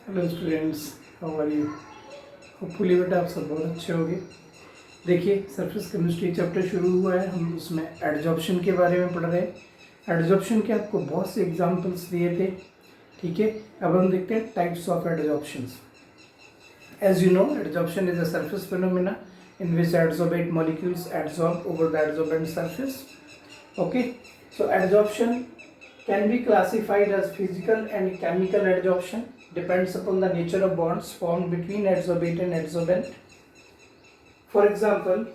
Hello students, how are you. Hopefully बेटा आप सब बहुत अच्छे होंगे। देखिए, सरफेस केमिस्ट्री चैप्टर शुरू हुआ है। हम उसमें एडजॉर्प्शन के बारे में पढ़ रहे हैं। एडजॉर्प्शन के आपको बहुत से एग्जांपल्स दिए थे, ठीक है। अब हम देखते हैं types of adsorptions. As you know, adsorption is a surface phenomena in which adsorbate molecules adsorb over the adsorbent surface. Okay, so adsorption can be classified as physical and chemical adsorption, depends upon the nature of bonds formed between adsorbate and adsorbent. For example,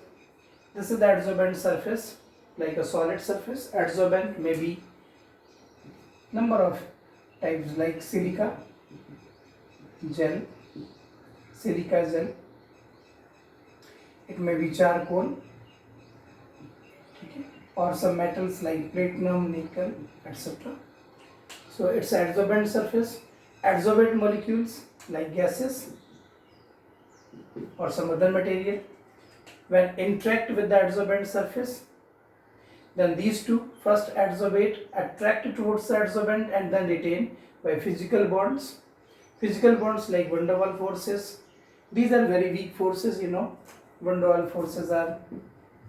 this is the adsorbent surface, like a solid surface. Adsorbent may be number of types like silica gel, silica gel. It may be charcoal, okay, or some metals like platinum, nickel, etc. So it's adsorbent surface. Adsorbate molecules like gases or some other material, when interact with the adsorbent surface, then these two first adsorbate, attract towards the adsorbent and then retain by physical bonds. Physical bonds like van der Waals forces. These are very weak forces, you know. Van der Waals forces are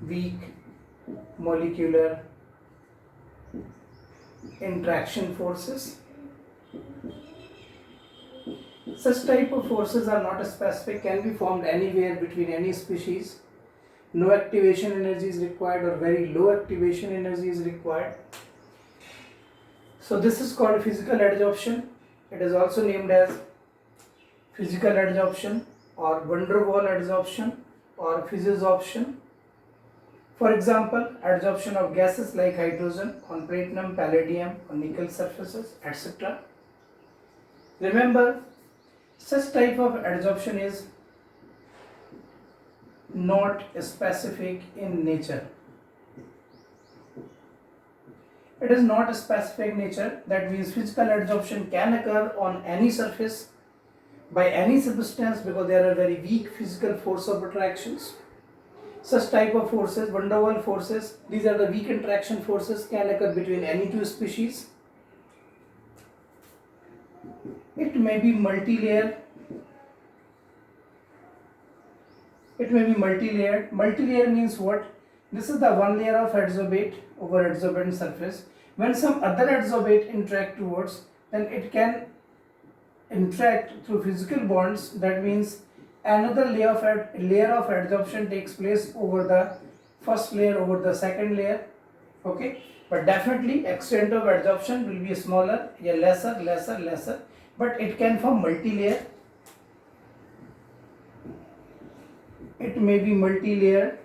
weak molecular interaction forces. Such type of forces are not specific, can be formed anywhere between any species. No activation energy is required or very low activation energy is required. So this is called physical adsorption. It is also named as physical adsorption or van der Waals adsorption or physisorption. For example, adsorption of gases like hydrogen on platinum, palladium, or nickel surfaces, etc. Remember, such type of adsorption is not specific in nature. It is not a specific nature. That means physical adsorption can occur on any surface by any substance because there are very weak physical force of attractions. Such type of forces, van der Waals forces, these are the weak interaction forces, can occur between any two species. It may be multi-layered. It may be multi-layered. Multi-layer means what? This is the one layer of adsorbate over adsorbent surface. When some other adsorbate interact towards, then it can interact through physical bonds. That means another layer of adsorption takes place over the first layer, over the second layer. Okay, but definitely extent of adsorption will be smaller, lesser, but it can form multi-layer. It may be multi-layered.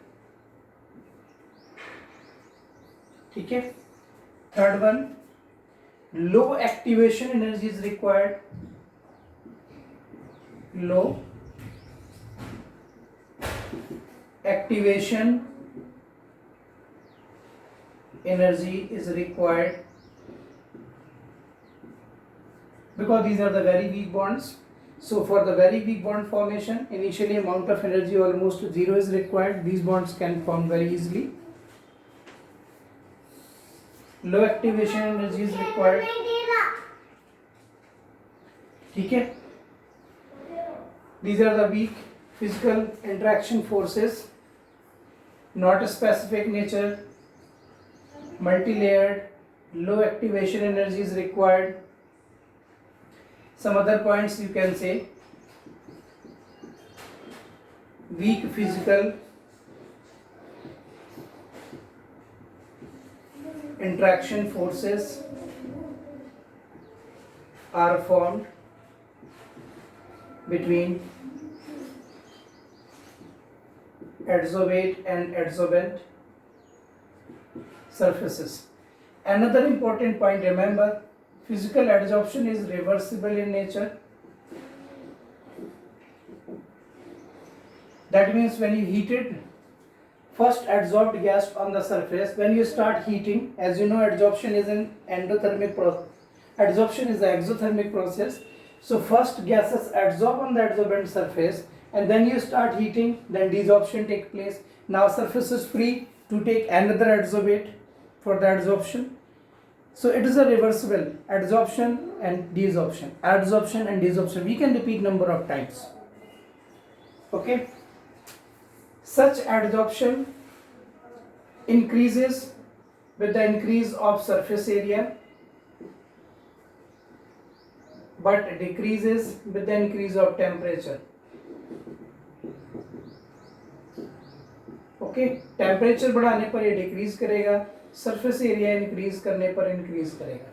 ठीक है. Third one, low activation energy is required. Low activation energy is required because these are the very weak bonds. So for the very weak bond formation, initially amount of energy almost 0 is required. These bonds can form very easily. Low activation energy is required. ठीक है. These are the weak physical interaction forces, not a specific nature, multi-layered, low activation energy is required. Some other points you can say: weak physical interaction forces are formed between adsorbate and adsorbent surfaces. Another important point, remember, physical adsorption is reversible in nature. That means when you heat it, first adsorbed gas on the surface, when you start heating, as you know, adsorption is an endothermic process. Adsorption is the exothermic process. So first gases adsorb on the adsorbent surface, and then you start heating, then desorption takes place. Now surface is free to take another adsorbate for the adsorption. So it is a reversible adsorption and desorption. Adsorption and desorption. We can repeat number of times. Okay. Such adsorption increases with the increase of surface area, but decreases with the increase of temperature. Okay, temperature बढ़ाने पर ये decrease करेगा, surface area increase करने पर increase करेगा।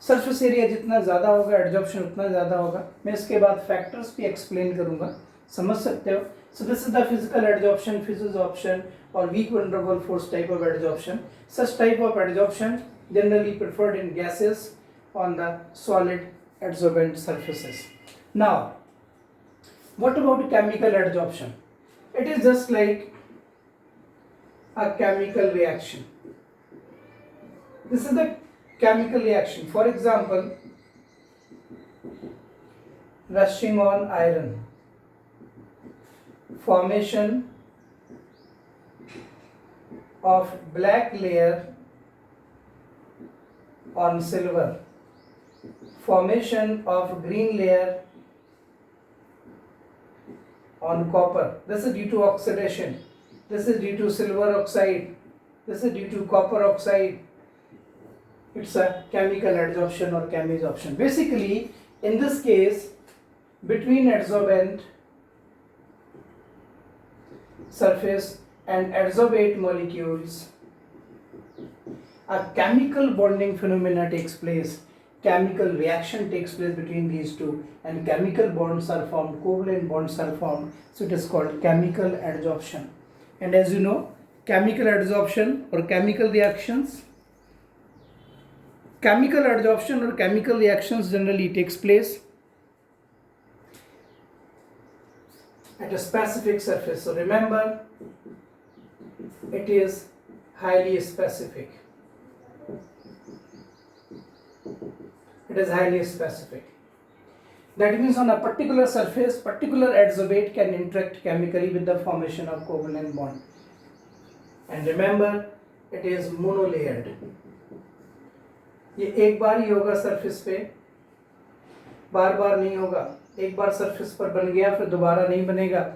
Surface area जितना ज़्यादा होगा एडजॉर्प्शन उतना ज़्यादा होगा। मैं इसके बाद फैक्टर्स भी एक्सप्लेन करूँगा, समझ सकते हो। So this is the physical adsorption, physisorption और weak van der Waals force type of adsorption. Such type of adsorption generally preferred in gases on the solid adsorbent surfaces. Now, what about chemical adsorption? It is just like a chemical reaction. This is the chemical reaction. For example, rushing on iron, formation of black layer on silver, formation of green layer on copper. This is due to oxidation. This is due to silver oxide. This is due to copper oxide. It's a chemical adsorption or chemisorption. Basically, in this case, between adsorbent surface and adsorbate molecules, a chemical bonding phenomena takes place. Chemical reaction takes place between these two, and chemical bonds are formed, covalent bonds are formed. So it is called chemical adsorption. And as you know, chemical adsorption or chemical reactions, chemical adsorption or chemical reactions generally takes place at a specific surface. So remember, it is highly specific. It is highly specific. That means on a particular surface, particular adsorbate can interact chemically with the formation of covalent bond. And remember, it is monolayered. ये एक बार ही होगा surface पे, बार बार नहीं होगा। एक बार surface पर बन गया फिर दोबारा नहीं बनेगा।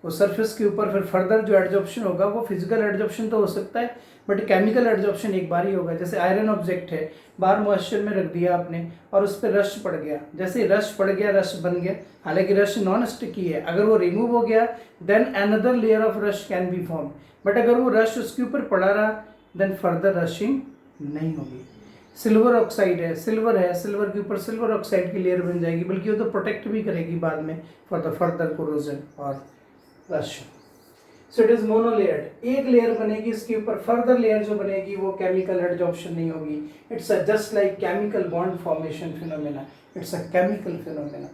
वो सरफेस के ऊपर फिर फर्दर जो एडजॉर्प्शन होगा वो फिजिकल एडजॉर्प्शन तो हो सकता है, बट केमिकल एडजॉर्प्शन एक बार ही होगा। जैसे आयरन ऑब्जेक्ट है, बाहर मॉइस्चर में रख दिया आपने और उस पर रश पड़ गया, जैसे रश पड़ गया रश बन गया, हालांकि रश नॉन स्टिकी है। अगर वो रिमूव हो गया then another layer of rust can be form, but अगर वो रश उसके ऊपर पड़ा रहा देन फर्दर रशिंग नहीं होगी। सिल्वर ऑक्साइड है, सिल्वर है, सिल्वर के ऊपर सिल्वर ऑक्साइड की लेयर बन जाएगी, बल्कि वो तो प्रोटेक्ट भी करेगी बाद में फॉर द फर्दर कोरोजन और rust. So it is monolayered. एक लेयर बनेगी, इसके ऊपर फर्दर लेयर जो बनेगी वो केमिकल एडजॉर्प्शन नहीं होगी। It's just like chemical bond formation phenomena, it's a chemical phenomena.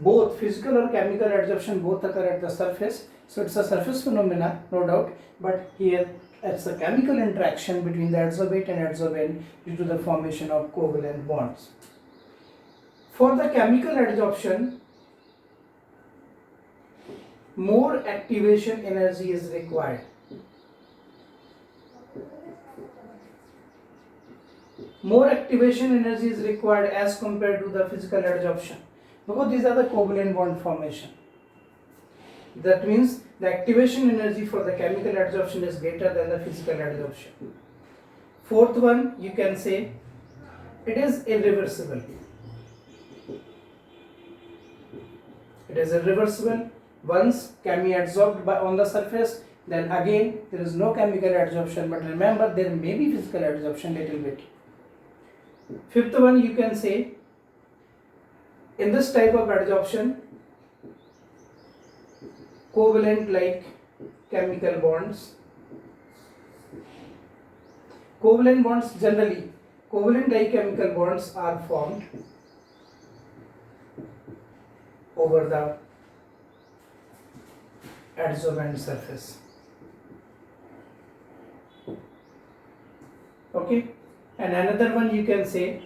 Both physical और chemical adsorption both occur at the surface, so it's a surface phenomena, no doubt, but here it's a chemical interaction between the adsorbate and adsorbent due to the formation of covalent bonds. For the chemical adsorption, more activation energy is required. More activation energy is required as compared to the physical adsorption, because these are the covalent bond formation. That means the activation energy for the chemical adsorption is greater than the physical adsorption. Fourth one, you can say it is irreversible. It is irreversible. Once chemi adsorbed by on the surface, then again there is no chemical adsorption, but remember there may be physical adsorption little bit. Fifth one, you can say in this type of adsorption, covalent like chemical bonds. Covalent bonds generally, covalent like chemical bonds are formed over the adsorbent surface. Okay, and another one you can say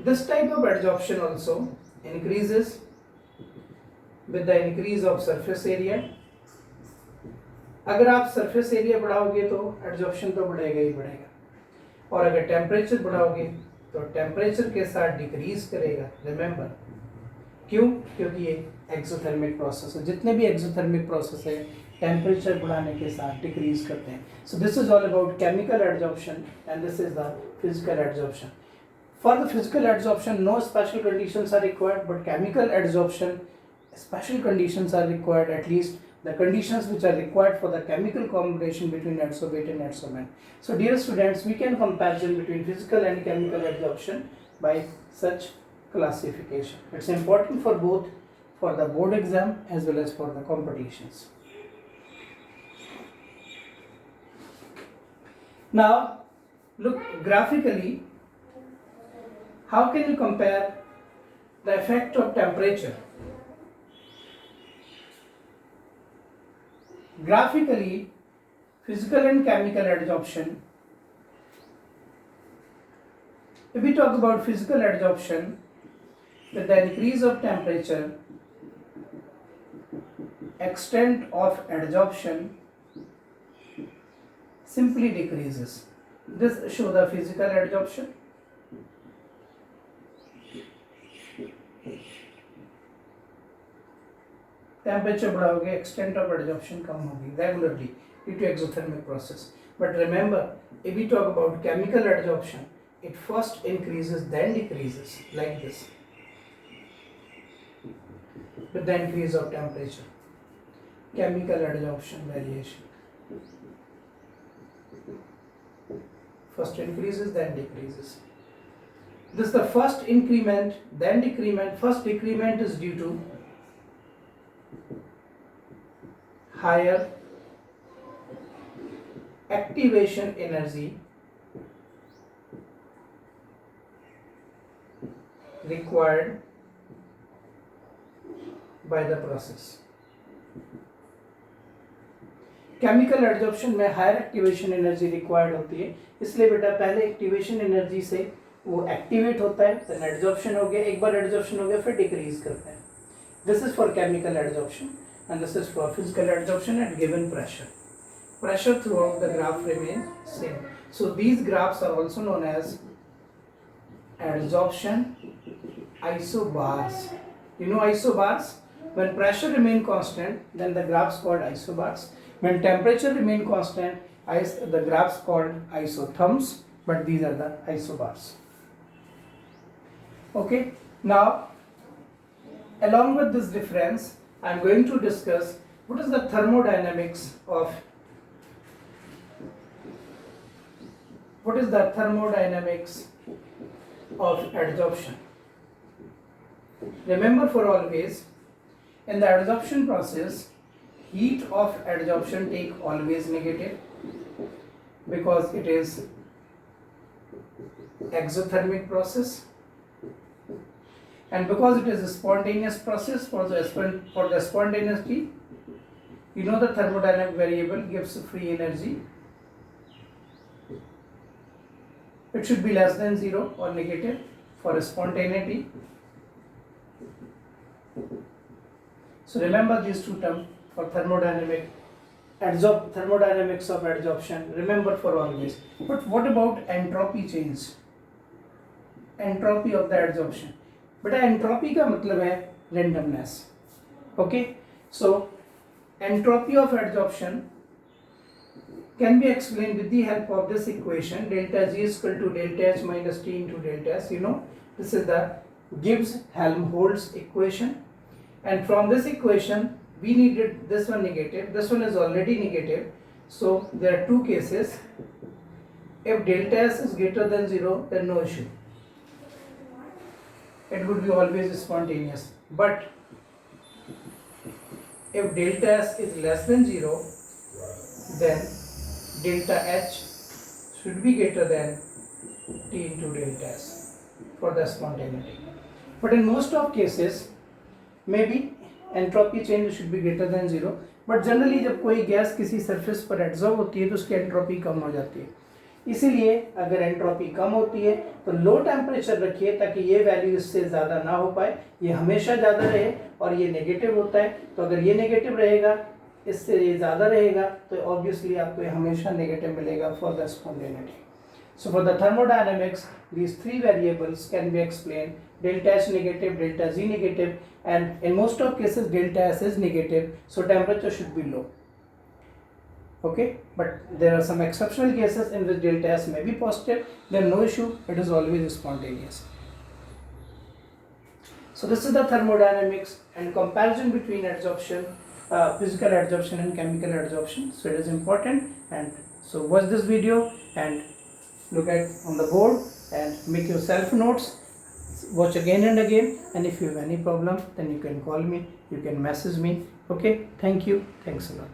this type of adsorption also increases with the increase of surface area. अगर आप surface area बढ़ाओगे तो adsorption तो बढ़ेगा ही बढ़ेगा, और अगर temperature बढ़ाओगे तो temperature के साथ डिक्रीज करेगा। रिमेंबर, क्यों? क्योंकि ये एक्सोथर्मिक प्रोसेस है। जितने भी एक्सोथर्मिक प्रोसेस है टेम्परेचर बढ़ाने के साथ डिक्रीज करते हैं। सो this is all about chemical adsorption and this is the physical adsorption. For the physical adsorption, no special conditions are required, but chemical adsorption, special conditions are required, at least the conditions which are required for the chemical combination between adsorbate and adsorbent. So dear students, we can comparison between physical and chemical adsorption by such classification. It's important for both, for the board exam as well as for the competitions. Now, look graphically. How can you compare the effect of temperature? Graphically, physical and chemical adsorption. If we talk about physical adsorption, with the increase of temperature, extent of adsorption simply decreases. This shows the physical adsorption. Temperature बढ़ाओगे, extent of adsorption कम होगी regularly due to exothermic process. But remember, if we talk about chemical adsorption, it first increases then decreases like this with the increase of temperature. Chemical adsorption variation, first increases then decreases. This is the first increment then decrement. First decrement is due to higher activation energy required by the process. Chemical adsorption में higher activation energy required होती है, इसलिए बेटा पहले activation energy से वो activate होता है, देन एडजॉर्प्शन हो गया, एक बार एडजॉर्प्शन हो गया फिर डिक्रीज करता है. This is for chemical adsorption and this is for physical adsorption at given pressure. Pressure throughout the graph remain same. So these graphs are also known as adsorption isobars. You know isobars? When pressure remain constant, then the graphs called isobars. When temperature remain constant, the graphs called isotherms. But these are the isobars. Okay. Now, along with this difference, I am going to discuss what is the thermodynamics of adsorption. Remember for always, in the adsorption process, heat of adsorption take always negative because it is exothermic process. And because it is a spontaneous process, for the spontaneity, you know the thermodynamic variable gives free energy. It should be less than 0 or negative for spontaneity. So remember these two terms for thermodynamics of adsorption. Remember for always. But what about entropy change? Entropy of the adsorption. बेटा entropy का मतलब है randomness. Okay, so entropy of adsorption can be explain with the help of this equation delta G is equal to delta H minus T into delta S. You know this is the Gibbs-Helmholtz equation, and from this equation we needed this one negative, this one is already negative, so there are two cases. If delta S is greater than 0, then no issue, it would be always spontaneous. But if delta S is less than 0, then delta H should be greater than T into delta S for the spontaneity. But in most of cases, maybe entropy change should be greater than 0. But generally जब कोई gas किसी surface पर adsorb होती है तो उसकी entropy कम हो जाती है. इसीलिए अगर एंट्रोपी कम होती है तो लो टेम्परेचर रखिए ताकि ये वैल्यू इससे ज़्यादा ना हो पाए, ये हमेशा ज़्यादा रहे. और ये नेगेटिव होता है, तो अगर ये नेगेटिव रहेगा, इससे ये ज़्यादा रहेगा, तो ऑब्वियसली आपको ये हमेशा नेगेटिव मिलेगा for the spontaneity. So for the thermodynamics, these three variables can be explained: delta H negative, delta Z negative, and in most of cases delta S is negative, so temperature should be low. Okay, but there are some exceptional cases in which delta S may be positive, then no issue, it is always spontaneous. So this is the thermodynamics and comparison between adsorption, physical adsorption and chemical adsorption. So it is important, and so watch this video and look at on the board and make your self notes, watch again and again, and if you have any problem then you can call me, you can message me. Okay, thank you, thanks a lot.